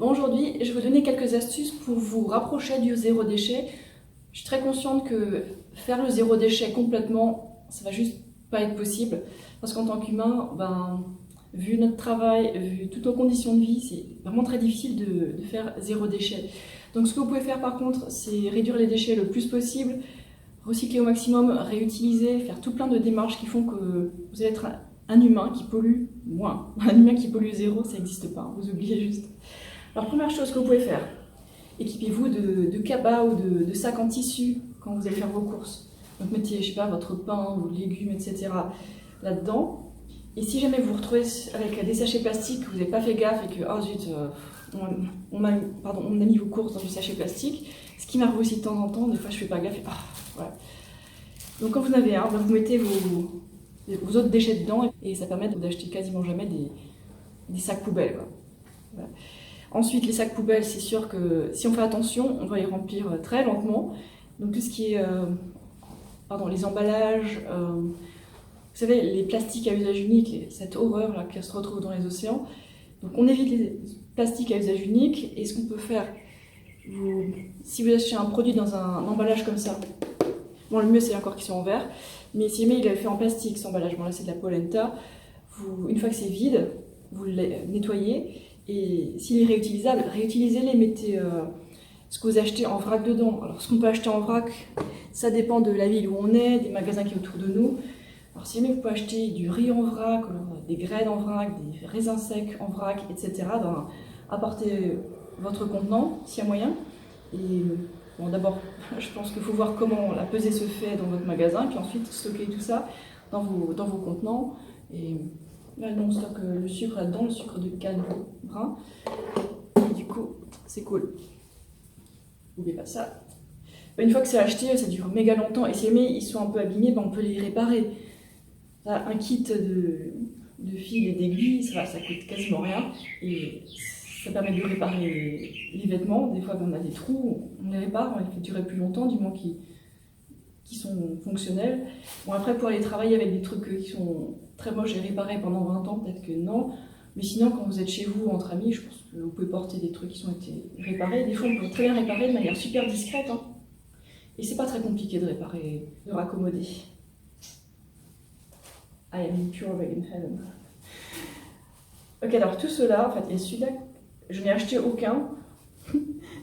Bon, aujourd'hui, je vais vous donner quelques astuces pour vous rapprocher du zéro déchet. Je suis très consciente que faire le zéro déchet complètement, ça va juste pas être possible. Parce qu'en tant qu'humain, vu notre travail, vu toutes nos conditions de vie, c'est vraiment très difficile de faire zéro déchet. Donc ce que vous pouvez faire par contre, c'est réduire les déchets le plus possible, recycler au maximum, réutiliser, faire tout plein de démarches qui font que vous allez être un humain qui pollue moins. Un humain qui pollue zéro, ça n'existe pas, vous oubliez juste. Alors première chose que vous pouvez faire, équipez-vous de cabas ou de sacs en tissu quand vous allez faire vos courses. Donc mettez, je sais pas, votre pain, vos légumes, etc. là-dedans. Et si jamais vous vous retrouvez avec des sachets plastiques, que vous n'avez pas fait gaffe et que, oh zut, on a mis vos courses dans du sachet plastique, ce qui m'arrive aussi de temps en temps, des fois je fais pas gaffe et voilà. Donc quand vous en avez un, vous mettez vos autres déchets dedans et ça permet d'acheter quasiment jamais des sacs poubelles, quoi. Voilà. Ensuite, les sacs poubelles, c'est sûr que si on fait attention, on doit les remplir très lentement. Donc tout ce qui est les emballages, vous savez, les plastiques à usage unique, cette horreur là qui se retrouve dans les océans. Donc on évite les plastiques à usage unique. Et ce qu'on peut faire, si vous achetez un produit dans un emballage comme ça, bon, le mieux c'est encore qu'il soit en verre, mais si jamais il est fait en plastique, cet emballage, bon là c'est de la polenta, une fois que c'est vide, vous le nettoyez. Et s'il est réutilisable, réutilisez-les, mettez ce que vous achetez en vrac dedans. Alors ce qu'on peut acheter en vrac, ça dépend de la ville où on est, des magasins qui sont autour de nous. Alors si jamais vous pouvez acheter du riz en vrac, des graines en vrac, des raisins secs en vrac, etc., apportez votre contenant s'il y a moyen. Et bon, d'abord, je pense qu'il faut voir comment la pesée se fait dans votre magasin, puis ensuite stocker tout ça dans vos contenants. Et là, on stocke le sucre là-dedans, le sucre de canne brun. Et du coup, c'est cool. N'oubliez pas ça. Une fois que c'est acheté, ça dure méga longtemps. Et si jamais ils sont un peu abîmés, on peut les réparer. Là, un kit de fils et d'aiguilles, ça coûte quasiment rien. Et ça permet de réparer les vêtements. Des fois, on a des trous, on les répare, on les fait durer plus longtemps, du moins qui sont fonctionnels. Bon, après, pour aller travailler avec des trucs qui sont très moches et réparés pendant 20 ans, peut-être que non. Mais sinon, quand vous êtes chez vous, entre amis, je pense que vous pouvez porter des trucs qui ont été réparés. Des fois, on peut très bien réparer de manière super discrète. Et c'est pas très compliqué de réparer, de raccommoder. I am in pure vegan heaven. Ok, alors tout cela, en fait, et celui-là, je n'ai acheté aucun.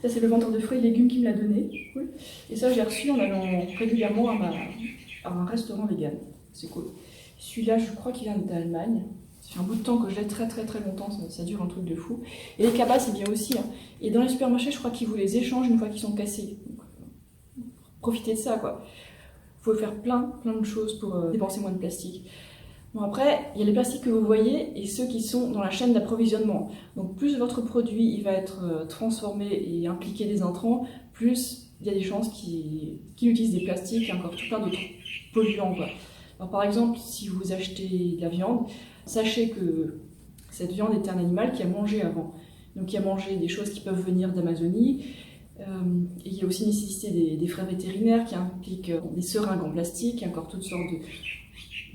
Ça, c'est le vendeur de fruits et légumes qui me l'a donné. Cool. Et ça, j'ai reçu en allant régulièrement à un restaurant vegan. C'est cool. Celui-là, je crois qu'il vient d'Allemagne. Ça fait un bout de temps que je l'ai, très très très longtemps, ça dure un truc de fou. Et les cabas, c'est bien aussi. Et dans les supermarchés, je crois qu'ils vous les échangent une fois qu'ils sont cassés. Donc, profitez de ça, quoi. Il faut faire plein de choses pour dépenser moins de plastique. Bon, après, il y a les plastiques que vous voyez et ceux qui sont dans la chaîne d'approvisionnement. Donc plus votre produit il va être transformé et impliqué des intrants, plus il y a des chances qu'il utilise des plastiques et encore tout plein d'autres polluants, quoi. Alors, par exemple, si vous achetez de la viande, sachez que cette viande est un animal qui a mangé avant. Donc qui a mangé des choses qui peuvent venir d'Amazonie. Et il y a aussi nécessité des frais vétérinaires qui impliquent des seringues en plastique et encore toutes sortes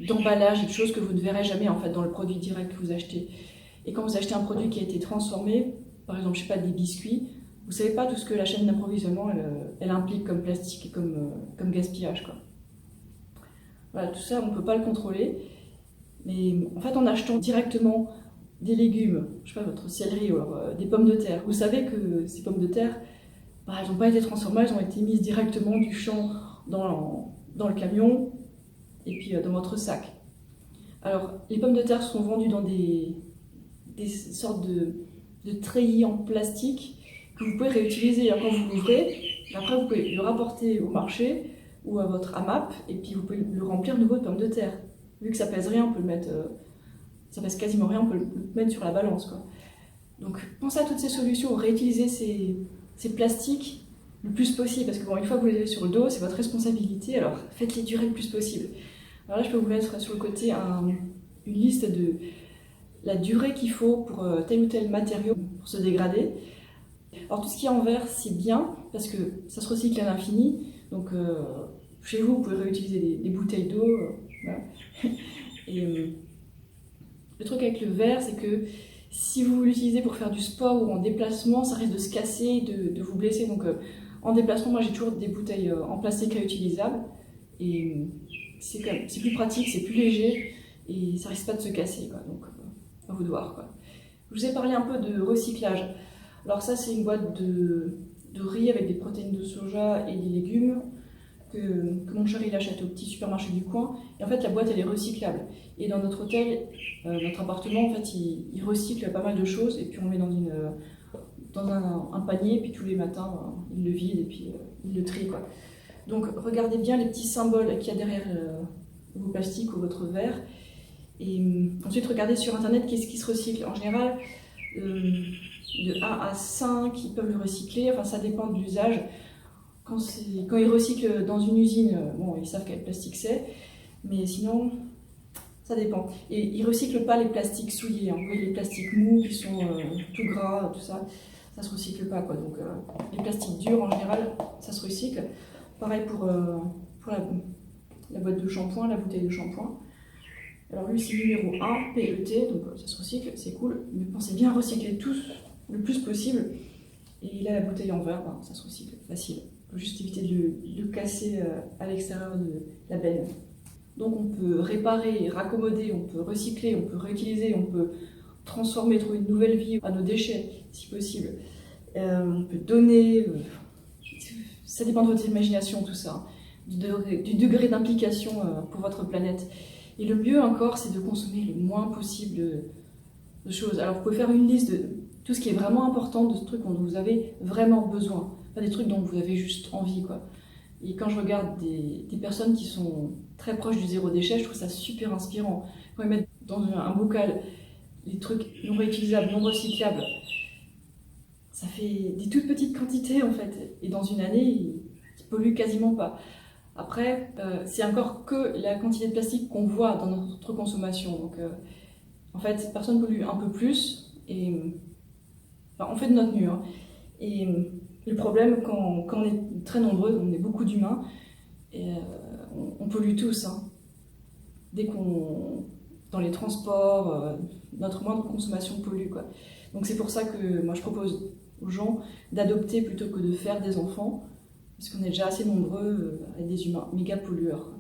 d'emballages et de choses que vous ne verrez jamais en fait dans le produit direct que vous achetez. Et quand vous achetez un produit qui a été transformé, par exemple, je sais pas, des biscuits, vous savez pas tout ce que la chaîne d'approvisionnement elle implique comme plastique et comme gaspillage, quoi. Voilà, tout ça on peut pas le contrôler, mais en fait en achetant directement des légumes, je sais pas, votre céleri ou alors des pommes de terre, vous savez que ces pommes de terre, elles n'ont pas été transformées, elles ont été mises directement du champ dans le camion et puis dans votre sac. Alors, les pommes de terre sont vendues dans des sortes de treillis en plastique que vous pouvez réutiliser. Alors, quand vous l'ouvrez, après vous pouvez le rapporter au marché ou à votre AMAP et puis vous pouvez le remplir de nouveau de pommes de terre. Vu que ça pèse rien, on peut le mettre, ça pèse quasiment rien, on peut le mettre sur la balance, quoi. Donc, pensez à toutes ces solutions, réutilisez ces plastiques le plus possible, parce que bon, une fois que vous les avez sur le dos, c'est votre responsabilité, alors faites-les durer le plus possible. Alors là, je peux vous mettre sur le côté une liste de la durée qu'il faut pour tel ou tel matériau pour se dégrader. Alors tout ce qui est en verre, c'est bien, parce que ça se recycle à l'infini, donc chez vous, vous pouvez réutiliser des bouteilles d'eau. Voilà. Et le truc avec le verre, c'est que Si vous l'utilisez pour faire du sport ou en déplacement, ça risque de se casser, de vous blesser. Donc en déplacement, moi j'ai toujours des bouteilles en plastique réutilisables. Et c'est plus pratique, c'est plus léger et ça risque pas de se casser, quoi. Donc à vous de voir, quoi. Je vous ai parlé un peu de recyclage. Alors ça, c'est une boîte de riz avec des protéines de soja et des légumes que mon chéri il achète au petit supermarché du coin. Et en fait, la boîte elle est recyclable. Et dans notre hôtel, notre appartement, en fait, il recycle pas mal de choses et puis on le met dans un panier, et puis tous les matins, il le vide et puis il le trie, quoi. Donc regardez bien les petits symboles qu'il y a derrière vos plastiques ou votre verre. Et ensuite, regardez sur internet qu'est-ce qui se recycle. En général, de 1 à 5, ils peuvent le recycler. Enfin, ça dépend de l'usage. Quand ils recyclent dans une usine, bon, ils savent quel plastique c'est. Mais sinon, ça dépend. Et ils ne recyclent pas les plastiques souillés. Hein. Les plastiques mous qui sont tout gras, tout ça, ça ne se recycle pas, quoi. Donc, les plastiques durs, en général, ça se recycle. Pareil pour la boîte de shampoing, la bouteille de shampoing. Alors lui, c'est numéro 1, PET, donc ça se recycle, c'est cool. Mais pensez bien à recycler tous le plus possible. Et là, la bouteille en verre, ben, ça se recycle, facile. Il faut juste éviter de le casser à l'extérieur de la benne. Donc on peut réparer, raccommoder, on peut recycler, on peut réutiliser, on peut transformer, trouver une nouvelle vie à nos déchets, si possible. On peut donner, ça dépend de votre imagination, tout ça, du degré d'implication pour votre planète. Et le mieux encore, c'est de consommer le moins possible de choses. Alors vous pouvez faire une liste de tout ce qui est vraiment important, de ce truc dont vous avez vraiment besoin, pas des trucs dont vous avez juste envie, quoi. Et quand je regarde des personnes qui sont très proches du zéro déchet, je trouve ça super inspirant. Quand ils mettent dans un bocal les trucs non réutilisables, non recyclables, ça fait des toutes petites quantités en fait. Et dans une année, ils polluent quasiment pas. Après, c'est encore que la quantité de plastique qu'on voit dans notre consommation. Donc, en fait, personne pollue un peu plus. Et enfin, on fait de notre mieux. Hein. Et le problème, quand on est très nombreux, on est beaucoup d'humains, et on pollue tous. Hein. Dès dans les transports, notre moindre consommation pollue, quoi. Donc c'est pour ça que moi je propose aux gens d'adopter plutôt que de faire des enfants, parce qu'on est déjà assez nombreux avec des humains méga pollueurs.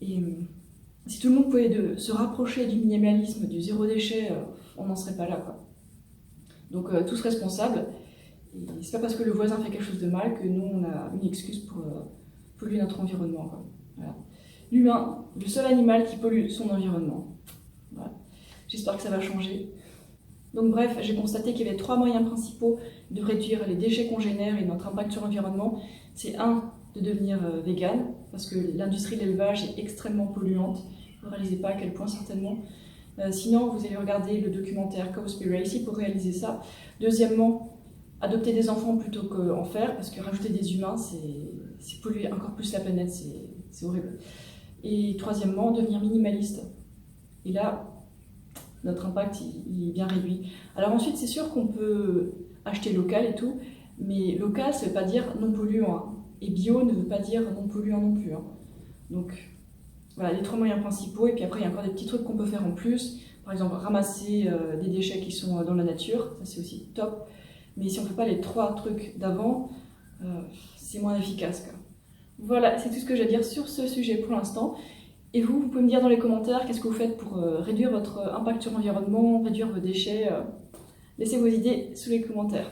Et si tout le monde pouvait se rapprocher du minimalisme, du zéro déchet, on n'en serait pas là, quoi. Donc tous responsables. Et c'est pas parce que le voisin fait quelque chose de mal que nous on a une excuse pour polluer notre environnement, quoi. Voilà. L'humain, le seul animal qui pollue son environnement. Voilà. J'espère que ça va changer. Donc bref, j'ai constaté qu'il y avait 3 moyens principaux de réduire les déchets qu'on génère et notre impact sur l'environnement. C'est de devenir vegan, parce que l'industrie de l'élevage est extrêmement polluante. Vous ne réalisez pas à quel point certainement. Sinon, vous allez regarder le documentaire Cowspiracy pour réaliser ça. Deuxièmement, adopter des enfants plutôt qu'en faire, parce que rajouter des humains, c'est polluer encore plus la planète, c'est horrible. Et troisièmement, devenir minimaliste. Et là, notre impact il est bien réduit. Alors ensuite, c'est sûr qu'on peut acheter local et tout, mais local, ça ne veut pas dire non polluant. Hein. Et bio ne veut pas dire non polluant non plus. Hein. Donc voilà, les 3 moyens principaux. Et puis après, il y a encore des petits trucs qu'on peut faire en plus. Par exemple, ramasser des déchets qui sont dans la nature, ça c'est aussi top. Mais si on ne fait pas les 3 trucs d'avant, c'est moins efficace, quoi. Voilà, c'est tout ce que j'ai à dire sur ce sujet pour l'instant. Et vous pouvez me dire dans les commentaires qu'est-ce que vous faites pour réduire votre impact sur l'environnement, réduire vos déchets. Laissez vos idées sous les commentaires.